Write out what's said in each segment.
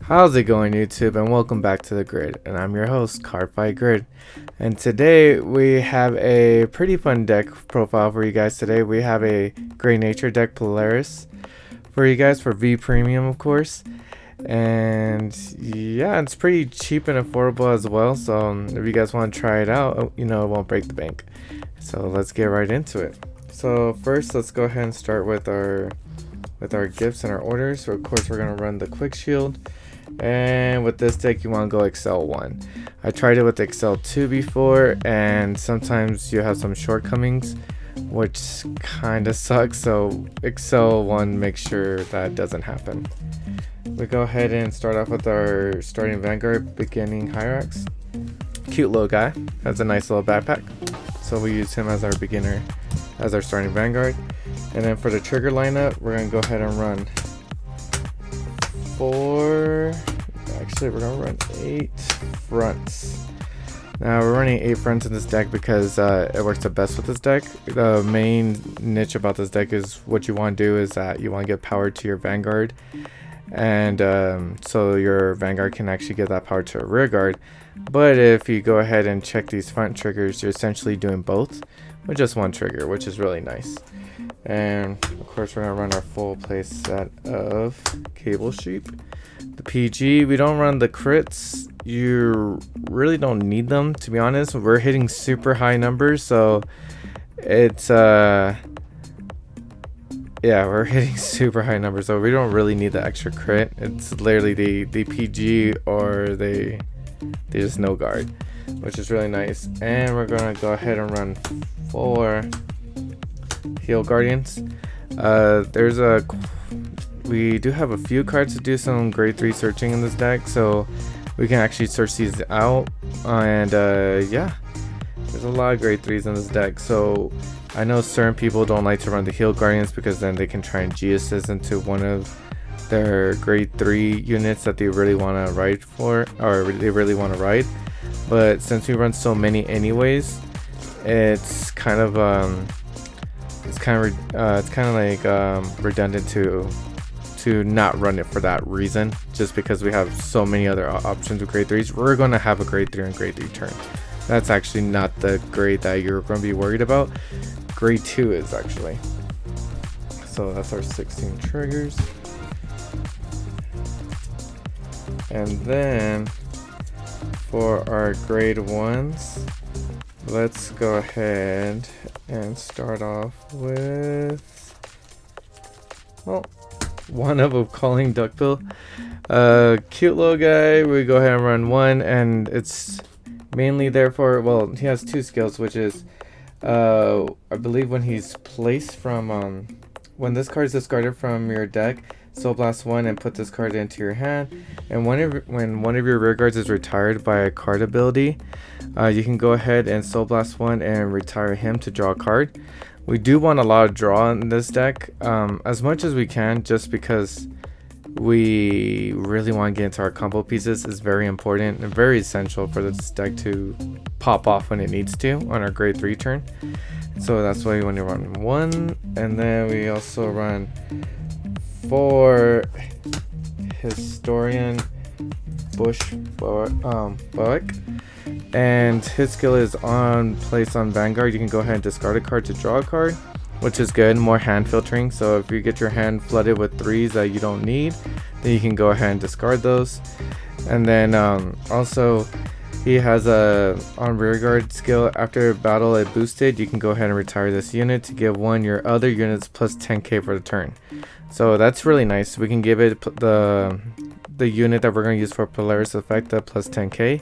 How's it going, YouTube, and welcome back to the grid, and I'm your host, Cardfight Grid. And today we have a pretty fun deck profile for you guys. Today we have a Great Nature deck, Polaris, for you guys for V Premium, of course. And yeah, it's pretty cheap and affordable as well, so if you guys want to try it out, it won't break the bank. So let's get right into it. So first, let's go ahead and start with our gifts and our orders. So of course we're going to run the Quick Shield. And with this deck, you want to go Excel 1. I tried it with Excel 2 before, and sometimes you have some shortcomings, which kind of sucks. So Excel 1, make sure that doesn't happen. We go ahead and start off with our starting Vanguard, beginning Hyrax. Cute little guy, has a nice little backpack. So we use him as our beginner, as our starting Vanguard. And then for the trigger lineup, we're going to go ahead and run we're gonna run 8 fronts. Now we're running 8 fronts in this deck because it works the best with this deck. The main niche about this deck is what you want to do is that you want to get power to your Vanguard, and so your Vanguard can actually get that power to a rear guard. But if you go ahead and check these front triggers, you're essentially doing both with just one trigger, which is really nice. And of course we're gonna run our full play set of Cable Sheep. The PG, we don't run the crits. You really don't need them, to be honest. We're hitting super high numbers, so it's yeah, we're hitting super high numbers, so we don't really need the extra crit. It's literally the PG or they just no guard, which is really nice. And we're gonna go ahead and run 4 Heal Guardians. We do have a few cards to do some grade 3 searching in this deck, so we can actually search these out. And yeah, there's a lot of grade 3s in this deck. So I know certain people don't like to run the Heal Guardians because then they can try and G-assist into one of their grade 3 units that they really want to ride for, or they really want to ride. But since we run so many anyways, it's kind of redundant to not run it for that reason, just because we have so many other options with grade 3s. We're going to have a grade 3 and grade 3 turn. That's actually not the grade that you're going to be worried about. Grade 2 is actually. So that's our 16 triggers. And then for our grade 1s, let's go ahead and start off with, well, one of a Calling Duckbill. Cute little guy. We go ahead and run 1, and it's mainly there for, well, he has 2 skills, which is I believe when he's placed from when this card is discarded from your deck, Soul Blast 1 and put this card into your hand. And when one of your rear guards is retired by a card ability, you can go ahead and Soul Blast 1 and retire him to draw a card. We do want a lot of draw in this deck, as much as we can, just because we really want to get into our combo pieces. Is very important and very essential for this deck to pop off when it needs to on our grade 3 turn. So that's why we want to run 1, and then we also run 4 Historian Bushwick. And his skill is on place on Vanguard. You can go ahead and discard a card to draw a card, which is good. More hand filtering. So if you get your hand flooded with 3s that you don't need, then you can go ahead and discard those. And then also he has a on rear guard skill. After battle it boosted, you can go ahead and retire this unit to give one your other units plus 10k for the turn. So that's really nice. We can give it the unit that we're going to use for Polaris effect the plus 10k.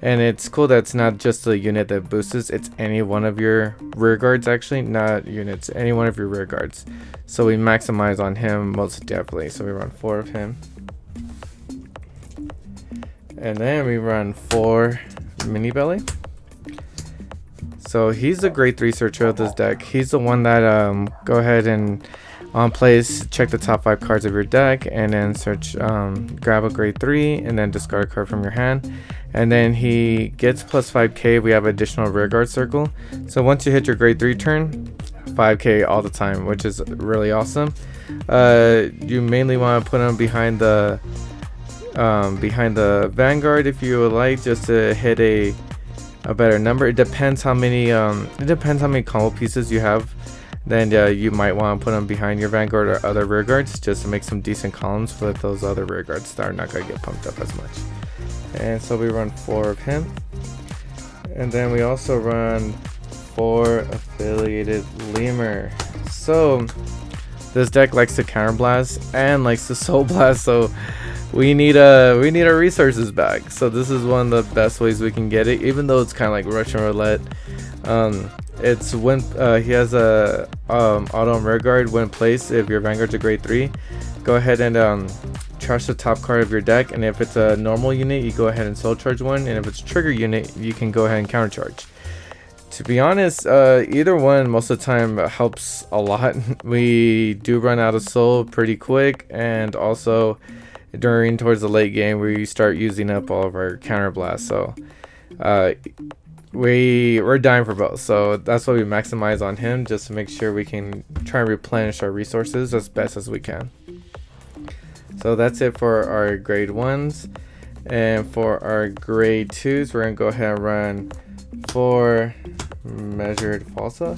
And it's cool that it's not just the unit that boosts, it's any one of your rear guards, actually, not units, any one of your rear guards. So we maximize on him most definitely. So we run 4 of him. And then we run 4 Mini Belly. So he's a grade 3 searcher of this deck. He's the one that go ahead and on place, check the top 5 cards of your deck, and then search, grab a grade 3, and then discard a card from your hand. And then he gets plus 5k. We have additional rear guard circle. So once you hit your grade 3 turn, 5k all the time, which is really awesome. You mainly want to put him behind the behind the Vanguard if you would like, just to hit a better number. It depends how many combo pieces you have. Then you might want to put them behind your Vanguard or other rear guards, just to make some decent columns with those other rear guards that are not going to get pumped up as much. And so we run 4 of him. And then we also run 4 affiliated lemur. So this deck likes to counterblast and likes to soul blast, so we need our resources back. So this is one of the best ways we can get it, even though it's kind of like Russian roulette. It's when he has a auto and rear guard when placed. If your Vanguard's a grade 3, go ahead and trash the top card of your deck, and if it's a normal unit, you go ahead and soul charge one, and if it's a trigger unit, you can go ahead and counter charge. To be honest, either one most of the time helps a lot. We do run out of soul pretty quick, and also towards the late game we start using up all of our counter blasts, so we're dying for both. So that's why we maximize on him, just to make sure we can try and replenish our resources as best as we can. So that's it for our grade 1s. And for our grade 2s, we're gonna go ahead and run 4 measured falsa.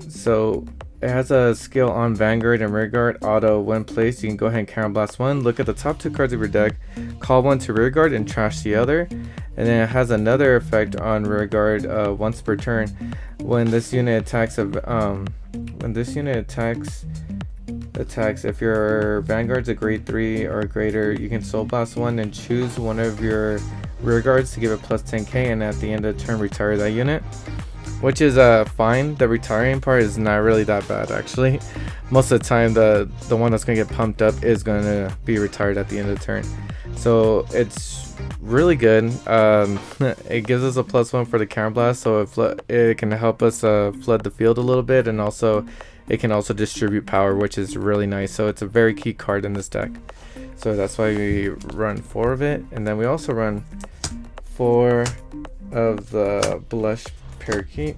So it has a skill on Vanguard and Rearguard auto. When placed, you can go ahead and counterblast one. Look at the top 2 cards of your deck, call one to Rearguard and trash the other. And then it has another effect on Rearguard once per turn. When this unit attacks, if your Vanguard's a grade 3 or greater, you can soul blast one and choose one of your rear guards to give it plus 10k, and at the end of the turn retire that unit, which is fine. The retiring part is not really that bad actually. Most of the time the one that's gonna get pumped up is gonna be retired at the end of the turn, so it's really good. It gives us a +1 for the counter blast, so it can help us flood the field a little bit, and also it can also distribute power, which is really nice. So it's a very key card in this deck. So that's why we run 4 of it. And then we also run 4 of the blush parakeet.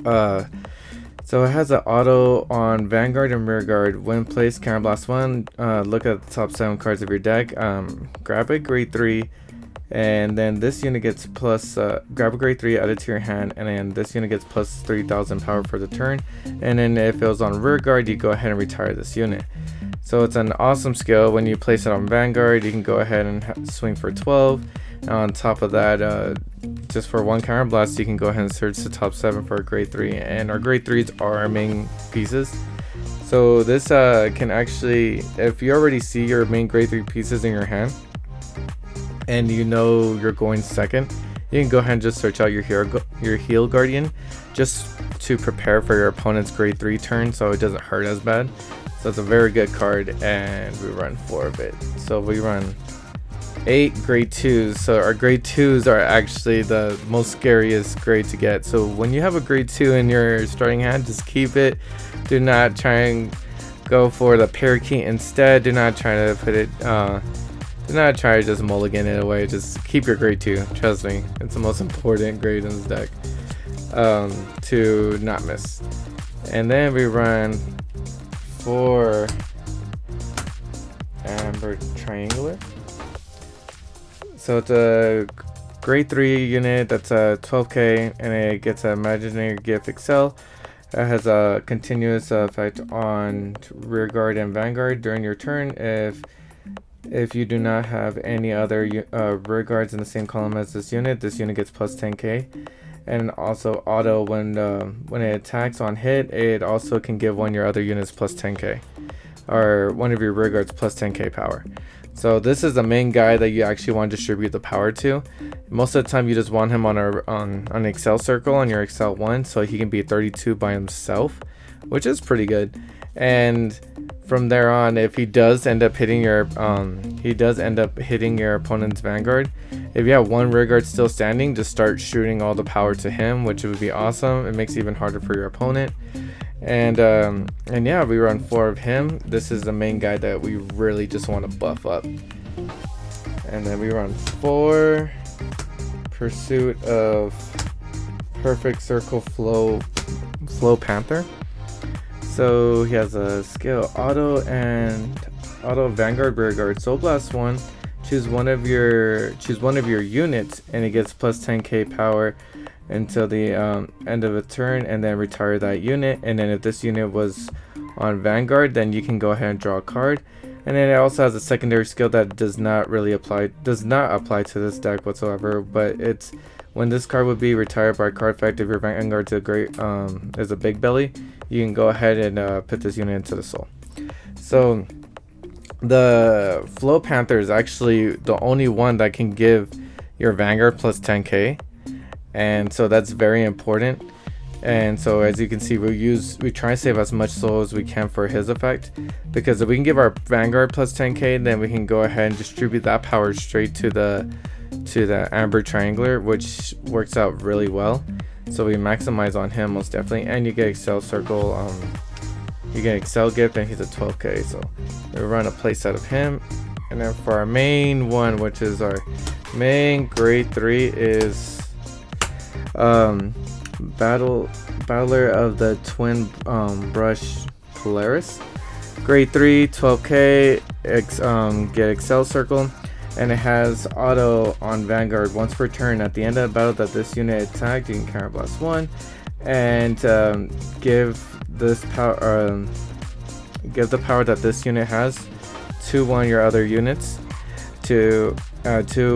So it has an auto on Vanguard and Rearguard. When placed, counterblast one. Look at the top 7 cards of your deck. Grab a grade 3. And then this unit gets grab a grade 3, add it to your hand, and then this unit gets plus 3000 power for the turn. And then if it was on rear guard, you go ahead and retire this unit. So it's an awesome skill. When you place it on Vanguard, you can go ahead and swing for 12. And on top of that, just for 1 counter blast, you can go ahead and search the top 7 for a grade 3. And our grade 3s are our main pieces. So this can actually, if you already see your main grade 3 pieces in your hand, and you know you're going second, you can go ahead and just search out your heal guardian, just to prepare for your opponent's grade 3 turn, so it doesn't hurt as bad. So it's a very good card, and we run 4 of it. So we run 8 grade 2s. So our grade 2s are actually the most scariest grade to get. So when you have a grade 2 in your starting hand, just keep it. Do not try and go for the parakeet instead. Do not try to put it do not try to just mulligan it away. Just keep your grade 2. Trust me, it's the most important grade in this deck to not miss. And then we run 4 amber triangular. So it's a grade 3 unit that's a 12k, and it gets an imaginary gift excel. It has a continuous effect on rear guard and Vanguard during your turn. If you do not have any other rear guards in the same column as this unit gets plus 10k. And also auto, when it attacks on hit, it also can give one of your other units plus 10k, or one of your rear guards plus 10k power. So this is the main guy that you actually want to distribute the power to. Most of the time you just want him on an Excel circle on your Excel 1, so he can be 32 by himself, which is pretty good. And from there on, if he does end up hitting your opponent's Vanguard, if you have 1 rear guard still standing, just start shooting all the power to him, which would be awesome. It makes it even harder for your opponent. And yeah, we run 4 of him. This is the main guy that we really just want to buff up. And then we run 4 Pursuit of Perfect Circle Flow Panther. So he has a skill auto and auto Vanguard Rearguard Soul Blast 1. Choose one of your units, and it gets plus 10k power until the end of a turn, and then retire that unit. And then if this unit was on Vanguard, then you can go ahead and draw a card. And then it also has a secondary skill that does not apply to this deck whatsoever, but it's when this card would be retired by Cardfight if your Vanguard's is a big belly, you can go ahead and put this unit into the soul. So the Flow Panther is actually the only one that can give your Vanguard plus 10k, and so that's very important. And so as you can see, we try to save as much soul as we can for his effect, because if we can give our Vanguard plus 10k, then we can go ahead and distribute that power straight to the Amber Triangler, which works out really well. So we maximize on him most definitely. And you get Excel Circle, you get Excel Gift, and he's a 12k, so we run a playset of him. And then for our main one, which is our main grade 3, is Battler of the Twin Brush Polaris. Grade 3, 12k, get Excel Circle, and it has auto on Vanguard once per turn. At the end of the battle that this unit attacked, you can counter blast 1, and give this power, give the power that this unit has to one of your other units, to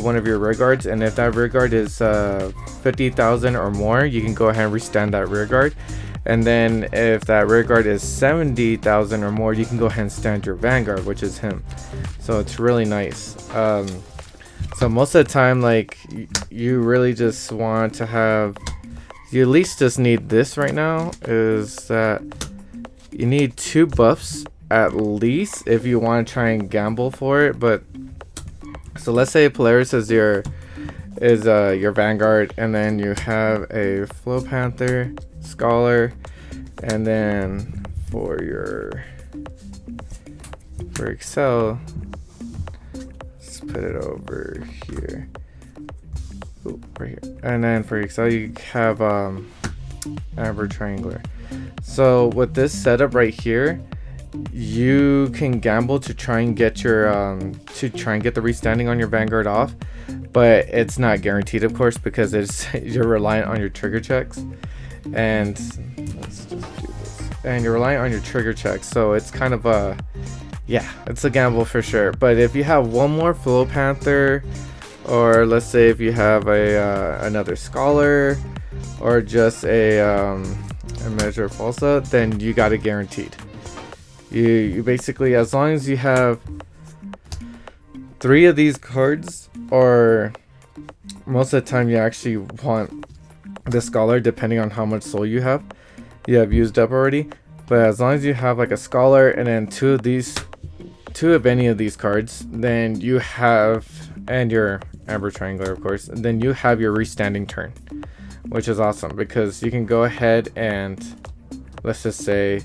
one of your rear guards. And if that rear guard is 50,000 or more, you can go ahead and restand that rear guard. And then if that rear guard is 70,000 or more, you can go ahead and stand your Vanguard, which is him. So it's really nice. So most of the time, like, you really just want to have, you at least just need this right now, is that you need 2 buffs at least if you want to try and gamble for it. But so let's say Polaris is your Vanguard, and then you have a Flow Panther, Scholar, and then for Excel, let's put it over here. Ooh, right here. And then for Excel, you have Amber Triangler. So with this setup right here, you can gamble to try and get your the restanding on your Vanguard off, but it's not guaranteed, of course, because you're reliant on your trigger checks. And let's just do this. And you're reliant on your trigger checks, so it's kind of it's a gamble for sure. But if you have one more Flow Panther, or let's say if you have another Scholar, or just a Measure of Falsa, then you got it guaranteed. You basically, as long as you have 3 of these cards, or most of the time you actually want the Scholar, depending on how much soul you have used up already. But as long as you have like a Scholar and then 2 of any of these cards, then you have, and your Amber Triangler, of course, then you have your restanding turn, which is awesome, because you can go ahead and, let's just say,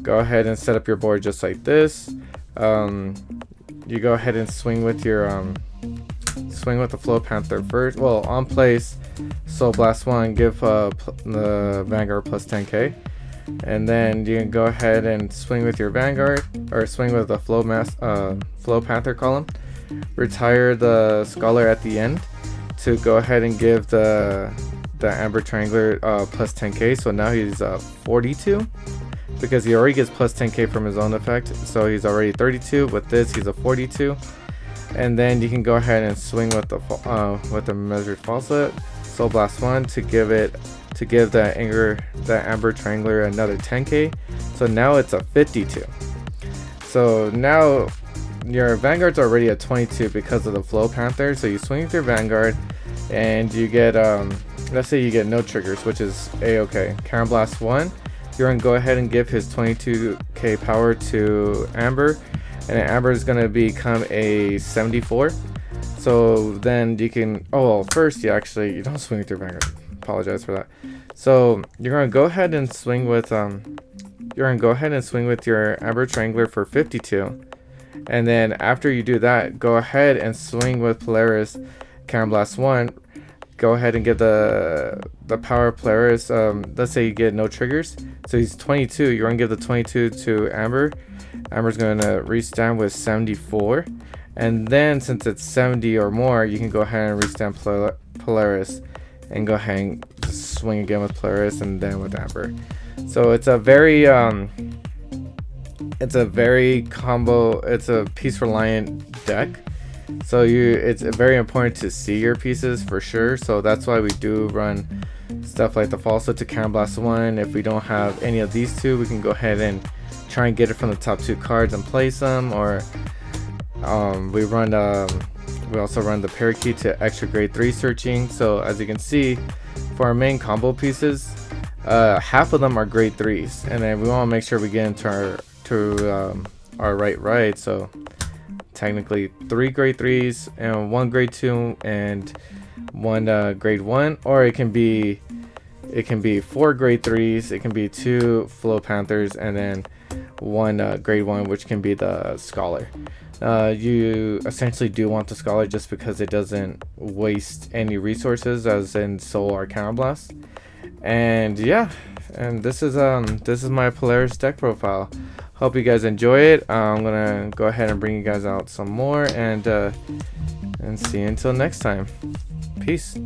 go ahead and set up your board just like this. You go ahead and swing with your swing with the Flow Panther first. Well, on place, Soul Blast 1, give the Vanguard plus 10k, and then you can go ahead and swing with your Vanguard, or swing with the Flow Panther column. Retire the Scholar at the end to go ahead and give the Amber Triangler plus 10k. So now he's 42. Because he already gets plus 10k from his own effect, so he's already 32. With this, he's a 42. And then you can go ahead and swing with the Measured Falsa, Soul Blast 1, to give the Amber Triangler another 10k. So now it's a 52. So now your Vanguard's already at 22 because of the Flow Panther. So you swing with your Vanguard, and you get let's say you get no triggers, which is a-okay. Counter Blast 1. You're gonna go ahead and give his 22k power to Amber, and then Amber is gonna become a 74. So then you can, first you don't swing with your Vanguard. Apologize for that. So you're gonna go ahead and swing with your Amber Triangler for 52, and then after you do that, go ahead and swing with Polaris, Counter Blast 1, go ahead and get the power Polaris. Let's say you get no triggers, so he's 22. You're gonna give the 22 to Amber. Amber's gonna restand with 74, and then since it's 70 or more, you can go ahead and restand Polaris and go ahead and just swing again with Polaris and then with Amber. So it's a very combo. It's a piece reliant deck. So it's very important to see your pieces for sure. So that's why we do run stuff like the Falso to Cannon Blast 1. If we don't have any of these two, we can go ahead and try and get it from the top 2 cards and place them. Or we also run the Parakeet to extra grade 3 searching. So as you can see, for our main combo pieces, half of them are grade 3s, and then we want to make sure we get into our right. So technically 3 grade 3s and 1 grade 2 and 1 grade 1, or it can be 4 grade 3s, it can be 2 Flow Panthers, and then 1 grade 1, which can be the Scholar. You essentially do want the Scholar just because it doesn't waste any resources, as in Soul or Cannon Blast. And yeah, and this is my Polaris deck profile. Hope you guys enjoy it. I'm gonna go ahead and bring you guys out some more, and see you until next time. Peace.